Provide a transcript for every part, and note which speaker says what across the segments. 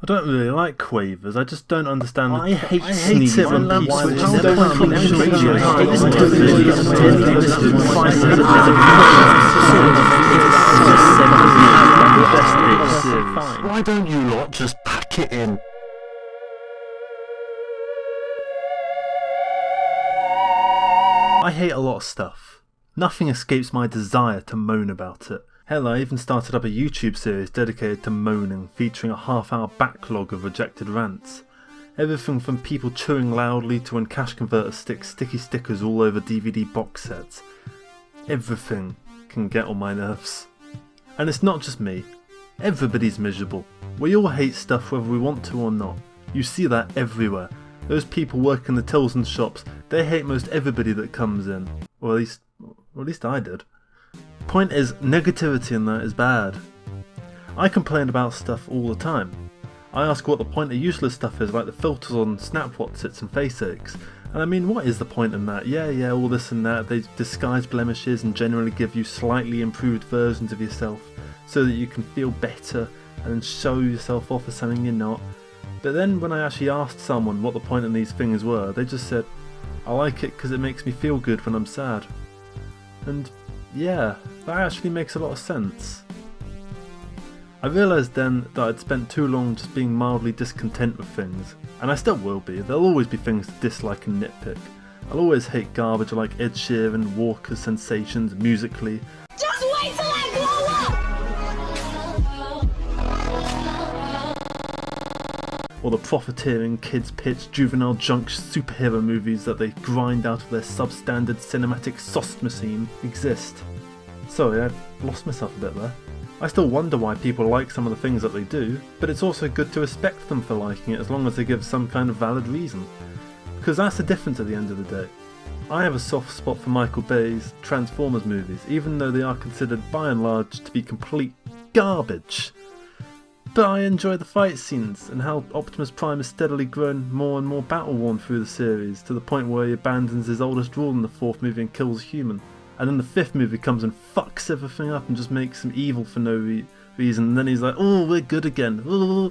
Speaker 1: I don't really like quavers, I just don't understand.
Speaker 2: I hate it when people switch
Speaker 1: their
Speaker 2: Why don't you lot just pack it in?
Speaker 1: I hate a lot of stuff. Nothing escapes my desire to moan about it. Hell, I even started up a YouTube series dedicated to moaning, featuring a half-hour backlog of rejected rants. Everything from people chewing loudly to when cash converters stick sticky stickers all over DVD box sets. Everything can get on my nerves. And it's not just me. Everybody's miserable. We all hate stuff whether we want to or not. You see that everywhere. Those people working the tills and shops, they hate most everybody that comes in. Or at least I did. Point is, negativity in that is bad. I complain about stuff all the time. I ask what the point of useless stuff is, like the filters on Snap Whatsits and face aches. And I mean, what is the point in that? Yeah, all this and that, they disguise blemishes and generally give you slightly improved versions of yourself so that you can feel better and then show yourself off as something you're not. But then when I actually asked someone what the point of these things were, they just said, I like it because it makes me feel good when I'm sad. And yeah, that actually makes a lot of sense. I realised then that I'd spent too long just being mildly discontent with things, and I still will be. There'll always be things to dislike and nitpick. I'll always hate garbage like Ed Sheeran, Walker's Sensations, Musically.
Speaker 3: Just wait till I blow up!
Speaker 1: Or the profiteering, kids pitch, juvenile junk superhero movies that they grind out of their substandard cinematic sauce machine exist. Sorry, I lost myself a bit there. I still wonder why people like some of the things that they do, but it's also good to respect them for liking it as long as they give some kind of valid reason. Because that's the difference at the end of the day. I have a soft spot for Michael Bay's Transformers movies, even though they are considered by and large to be complete garbage. But I enjoy the fight scenes and how Optimus Prime has steadily grown more and more battle-worn through the series, to the point where he abandons his oldest rule in the 4th movie and kills a human. And then the 5th movie comes and fucks everything up and just makes him evil for no reason, and then he's like, oh, we're good again. Ooh.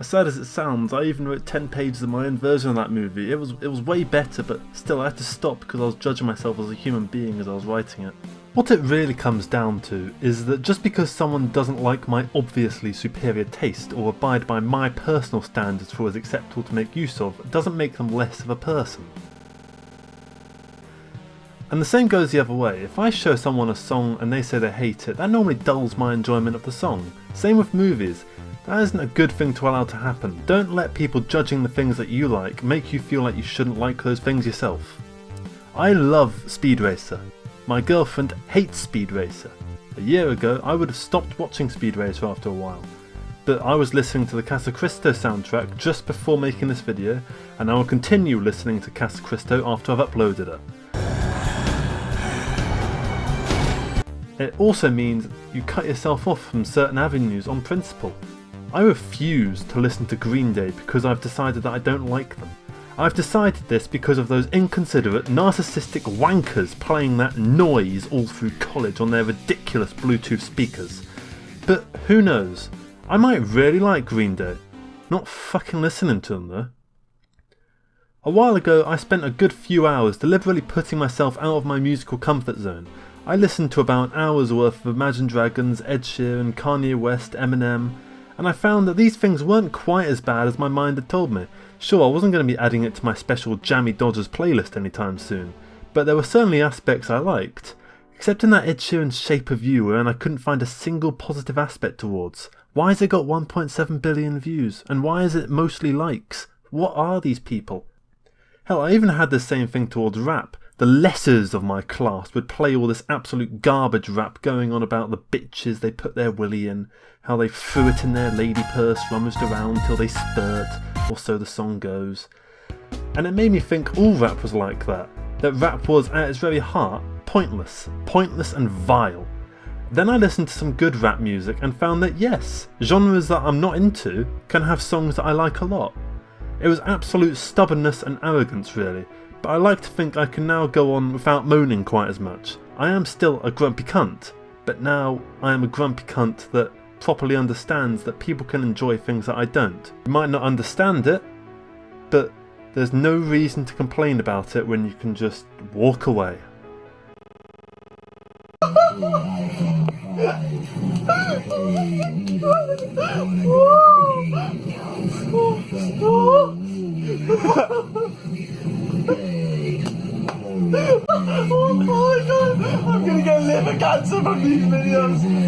Speaker 1: As sad as it sounds, I even wrote 10 pages of my own version of that movie. It was way better, but still I had to stop because I was judging myself as a human being as I was writing it. What it really comes down to is that just because someone doesn't like my obviously superior taste or abide by my personal standards for what is acceptable to make use of, doesn't make them less of a person. And the same goes the other way. If I show someone a song and they say they hate it, that normally dulls my enjoyment of the song. Same with movies. That isn't a good thing to allow to happen. Don't let people judging the things that you like make you feel like you shouldn't like those things yourself. I love Speed Racer. My girlfriend hates Speed Racer. A year ago, I would have stopped watching Speed Racer after a while. But I was listening to the Casa Cristo soundtrack just before making this video, and I will continue listening to Casa Cristo after I've uploaded it. It also means you cut yourself off from certain avenues on principle. I refuse to listen to Green Day because I've decided that I don't like them. I've decided this because of those inconsiderate, narcissistic wankers playing that noise all through college on their ridiculous Bluetooth speakers. But who knows? I might really like Green Day. Not fucking listening to them though. A while ago I spent a good few hours deliberately putting myself out of my musical comfort zone. I listened to about an hour's worth of Imagine Dragons, Ed Sheeran, Kanye West, Eminem, and I found that these things weren't quite as bad as my mind had told me. Sure, I wasn't going to be adding it to my special Jammy Dodgers playlist anytime soon, but there were certainly aspects I liked. Except in that Ed Sheeran's Shape of You, wherein I couldn't find a single positive aspect towards. Why has it got 1.7 billion views? And why is it mostly likes? What are these people? Hell, I even had the same thing towards rap. The lessers of my class would play all this absolute garbage rap going on about the bitches they put their willy in, how they threw it in their lady purse, rummaged around till they spurt, or so the song goes. And it made me think all rap was like that rap was at its very heart pointless and vile. Then I listened to some good rap music and found that yes, genres that I'm not into can have songs that I like a lot. It was absolute stubbornness and arrogance really, but I like to think I can now go on without moaning quite as much. I am still a grumpy cunt, but now I am a grumpy cunt that properly understands that people can enjoy things that I don't. You might not understand it, but there's no reason to complain about it when you can just walk away.
Speaker 4: Oh my god, I'm gonna get liver cancer from these videos.